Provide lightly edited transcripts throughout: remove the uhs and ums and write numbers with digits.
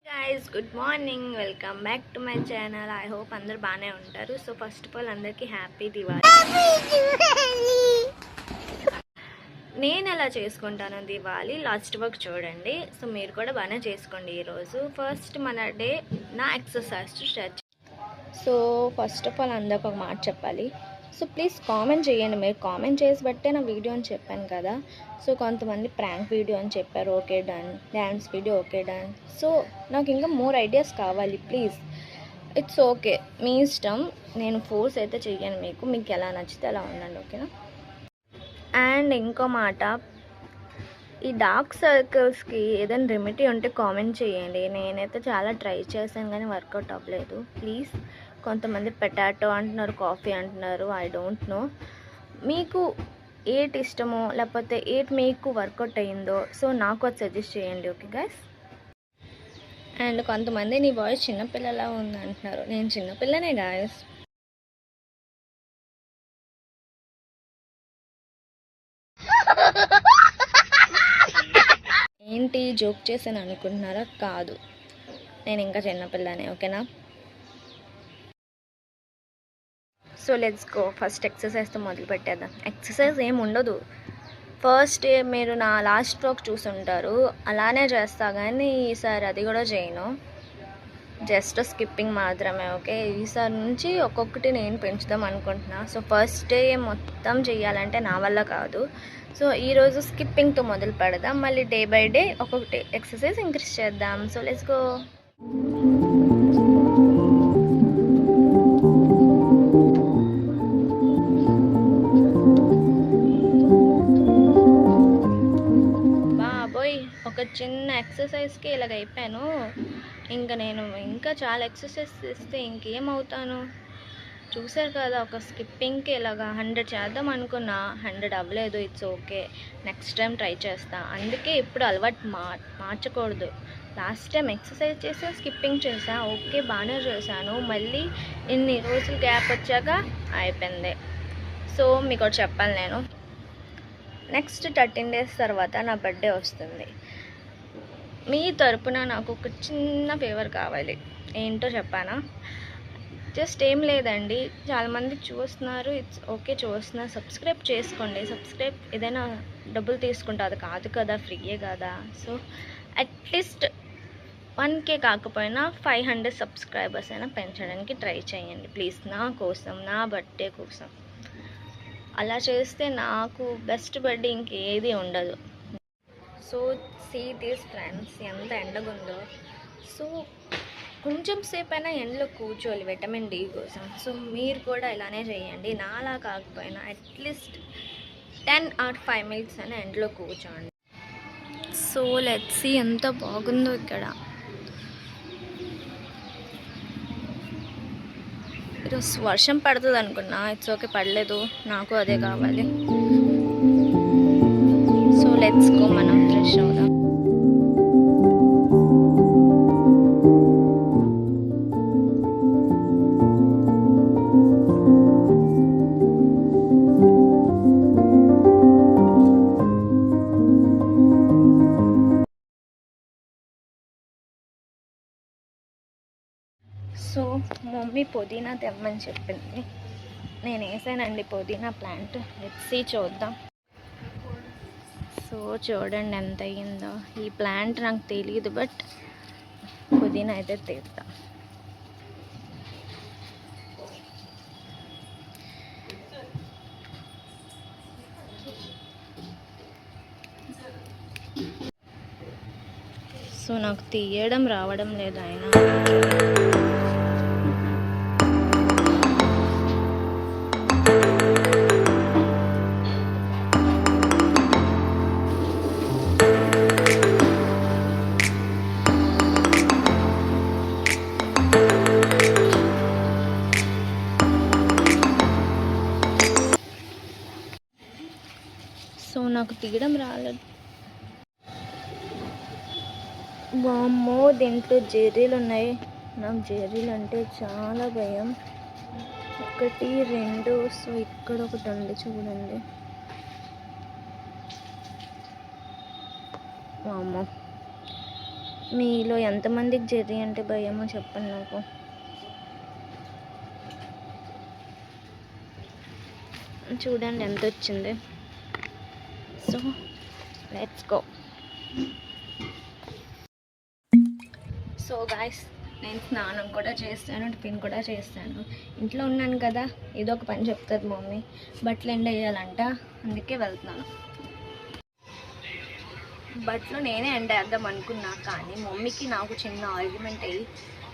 guys, good morning. Welcome back to my channel. I hope అందరు బాగానే ఉంటారు. So first of all అందరికీ happy Diwali. నేను ఎలా చేసుకుంటాను దివాళీ లాస్ట్ వరకు చూడండి. సో మీరు కూడా బాగానే చేసుకోండి. ఈరోజు ఫస్ట్ మన డే నా exercise start. So first of all అందరికి ఒక మాట చెప్పాలి. సో ప్లీజ్ కామెంట్ చేయండి. మీరు కామెంట్ చేసి బట్టే నా వీడియో అని చెప్పాను కదా. సో కొంతమంది ప్రాంక్ వీడియో అని చెప్పారు, okay done. Dance video, okay done. So నాకు ఇంకా మోర్ ఐడియాస్ కావాలి ప్లీజ్. ఇట్స్ ఓకే, మీ ఇష్టం. నేను ఫోర్స్ అయితే చెయ్యను. మీకు ఎలా నచ్చితే అలా ఉండండి, ఓకేనా. అండ్ ఇంకో మాట, ఈ డార్క్ సర్కిల్స్కి ఏదైనా రెమెడీ ఉంటే కామెంట్ చేయండి. నేనైతే చాలా ట్రై చేశాను కానీ వర్కౌట్ అవ్వలేదు. ప్లీజ్. కొంతమంది పొటాటో అంటున్నారు, కాఫీ అంటున్నారు, ఐ డోంట్ నో. మీకు ఏటి ఇష్టమో లేకపోతే ఏటి మీకు వర్కౌట్ అయ్యిందో సో నాకు అది సజెస్ట్ చేయండి, ఓకే గైస్. అండ్ కొంతమంది నీ వాయిస్ చిన్నపిల్లలా ఉంది అంటున్నారు. నేను చిన్నపిల్లనే గాయస్. ఏంటి జోక్ చేశాను అనుకుంటున్నారా? కాదు, నేను ఇంకా చిన్నపిల్లనే, ఓకేనా. So let's go. ఫస్ట్ ఎక్సర్సైజ్తో మొదలు పెట్టేద్దాం. ఎక్సర్సైజ్ ఏమి ఉండదు. ఫస్ట్ మీరు నా లాస్ట్ వ్లాగ్ చూసుంటారు, అలానే చేస్తా కానీ ఈసారి అది కూడా చేయను. జస్ట్ స్కిప్పింగ్ మాత్రమే, ఓకే. ఈసారి నుంచి ఒక్కొక్కటి నేను పెంచుదాం అనుకుంటున్నా. సో ఫస్ట్ డే మొత్తం చేయాలంటే నా వల్ల కాదు. సో ఈరోజు స్కిప్పింగ్తో మొదలు పెడదాం, మళ్ళీ డే బై డే ఒక్కొక్కటి ఎక్సర్సైజ్ ఇంక్రీజ్ చేద్దాం. So let's go. ఒక చిన్న ఎక్సర్సైజ్కి ఇలాగ అయిపోయాను. ఇంకా నేను ఇంకా చాలా ఎక్సర్సైజ్ చేస్తే ఇంకేమవుతాను చూసారు కదా. ఒక స్కిప్పింగ్కి ఇలాగా 100 చేద్దాం అనుకున్నా, 100 అవ్వలేదు. It's okay, next time try చేస్తా. అందుకే ఇప్పుడు అలవాటు మార్చకూడదు. లాస్ట్ టైం ఎక్సర్సైజ్ చేసా, స్కిప్పింగ్ చేసా, ఓకే బాగానే చేశాను. మళ్ళీ ఇన్ని రోజులు గ్యాప్ వచ్చాక అయిపోయింది. సో మీకు ఒకటి చెప్పాలి, నేను నెక్స్ట్ 13 days తర్వాత నా బర్త్డే వస్తుంది. మీ తరపున నాకు ఒక చిన్న ఫేవర్ కావాలి. ఏంటో చెప్పానా? జస్ట్ ఏం లేదండి, చాలామంది చూస్తున్నారు, ఇట్స్ ఓకే చూస్తున్నారు, సబ్స్క్రైబ్ చేసుకోండి. సబ్స్క్రైబ్ ఏదైనా డబ్బులు తీసుకుంటా, అది కాదు కదా, ఫ్రీయే కదా. సో అట్లీస్ట్ 1K కాకపోయినా 500 సబ్స్క్రైబర్స్ అయినా పెంచడానికి ట్రై చేయండి ప్లీజ్. నా కోసం, నా బర్త్డే కోసం. అలా చేస్తే నాకు బెస్ట్ బర్త్డే ఇంకేది ఉండదు. సో సీ దీస్ ఫ్రెండ్స్, ఎంత ఎండగుందో. సో కొంచెం సేపు అయినా ఎండలో కూర్చోవాలి విటమిన్ డి కోసం. సో మీరు కూడా ఇలానే చేయండి. నాలా కాకపోయినా అట్లీస్ట్ 10 or 5 minutes అయినా ఎండలో కూర్చోండి. సో లెట్స్ సీ ఎంత బాగుందో ఇక్కడ. ఈరోజు వర్షం పడుతుంది అనుకున్నా, ఇట్స్ ఓకే, పడలేదు. నాకు అదే కావాలి. సో లెట్స్ గో, మనం ఫ్రెష్ అవుదాం. సో మమ్మీ పుదీనా తెమ్మని చెప్పింది. నేను వేసానండి పుదీనా ప్లాంట్. లెట్స్ సీ, చూద్దాం. సో చూడండి ఎంత అయ్యిందో. ఈ ప్లాంట్ నాకు తెలియదు, బట్ పుదీనా అయితే తీద్దాం. సో నాకు తీయడం రావడం లేదు అయినా. సో నాకు తీయడం రాలేదు. వామ్మో, దీంట్లో జెర్రీలు ఉన్నాయి. నాకు జెర్రీలు అంటే చాలా భయం. 1 2. సో ఇక్కడ ఒకటి ఉంది చూడండి. వామ్మో, మీలో ఎంతమందికి జెర్రీ అంటే భయమో చెప్పండి నాకు. చూడండి ఎంత వచ్చింది. So let's go. So guys, నేను స్నానం కూడా చేస్తాను, టిఫిన్ కూడా చేస్తాను. ఇంట్లో ఉన్నాను కదా, ఏదో ఒక పని చెప్తుంది మమ్మీ. బట్టలు ఎండ వేయాలంట, అందుకే వెళ్తున్నాను. బట్టలు నేనే ఎండ వేద్దాం అనుకున్నా, కానీ మమ్మీకి నాకు చిన్న ఆర్గ్యుమెంట్ అయ్యి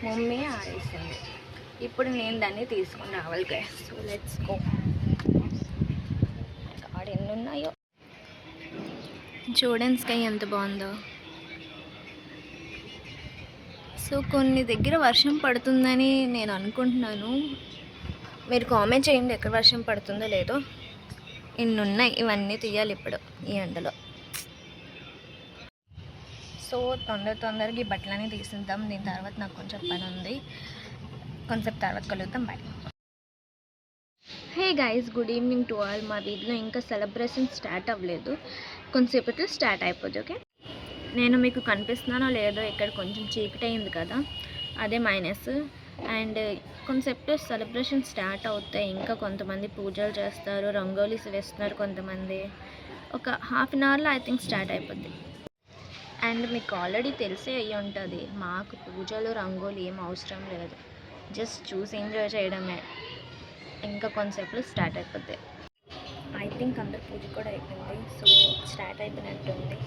మమ్మీ ఆడేసింది. ఇప్పుడు నేను దాన్ని తీసుకొని రావాలి గాయ్స్. So let's go. ఆడ ఎన్ని ఉన్నాయో చూడండి, స్కై ఎంత బాగుందో. సో కొన్ని దగ్గర వర్షం పడుతుందని నేను అనుకుంటున్నాను. మీరు కామెంట్ చేయండి ఎక్కడ వర్షం పడుతుందో లేదో. ఇన్ని ఉన్నాయి, ఇవన్నీ తీయాలి ఇప్పుడు ఈ ఎండలో. సో తొందరగా ఈ బట్టలన్నీ తీసిద్దాం. దీని తర్వాత నాకు కొంచెం పని ఉంది. కొంచెం తర్వాత కలుద్దాం. Bye. Hey guys, good evening to all. మా వీధిలో ఇంకా సెలబ్రేషన్ స్టార్ట్ అవ్వలేదు, కొంచెంసేపట్లో స్టార్ట్ అయిపోద్ది. ఓకే, నేను మీకు కనిపిస్తున్నానో లేదో, ఇక్కడ కొంచెం చీకటి అయింది కదా, అదే మైనస్. అండ్ కొంచెంసేపు సెలబ్రేషన్ స్టార్ట్ అవుతాయి. ఇంకా కొంతమంది పూజలు చేస్తారు, రంగోలీస్ వేస్తున్నారు కొంతమంది. ఒక హాఫ్ అన్ అవర్లో ఐ థింక్ స్టార్ట్ అయిపోద్ది. అండ్ మీకు ఆల్రెడీ తెలిసే అయ్యి ఉంటుంది, మాకు పూజలు రంగోలీ ఏం అవసరం లేదు, జస్ట్ చూసి ఎంజాయ్ చేయడమే. ఇంకా కొంచెంసేపులో స్టార్ట్ అయిపోద్ది. ఐ థింక్ అందరు పూజ కూడా అయిపోయింది. సో స్టార్ట్ అయిపోయినట్టుంది.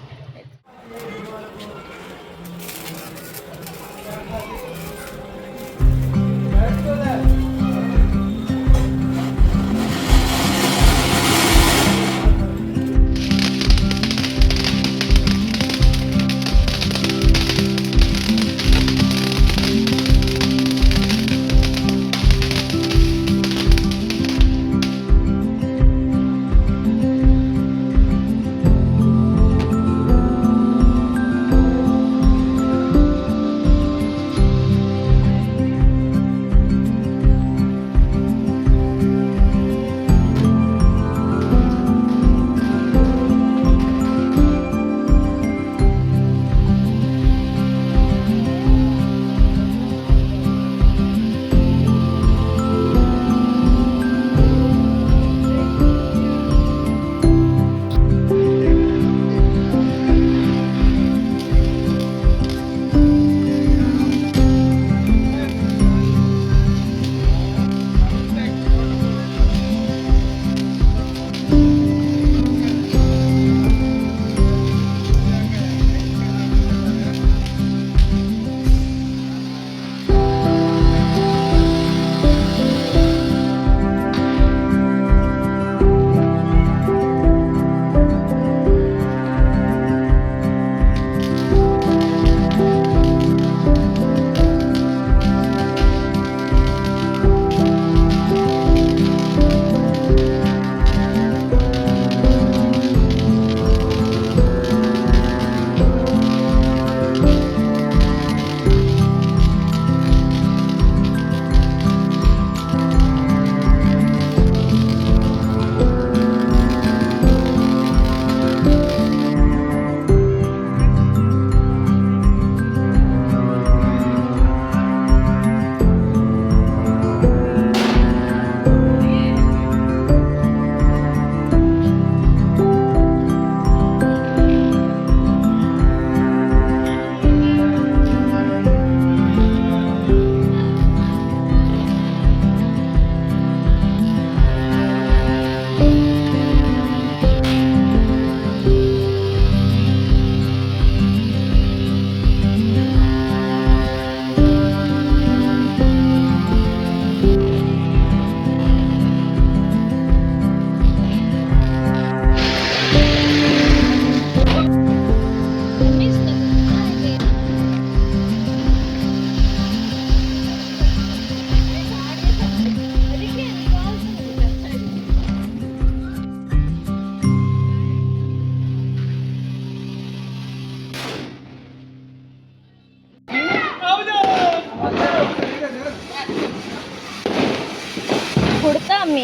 కుడతా మీ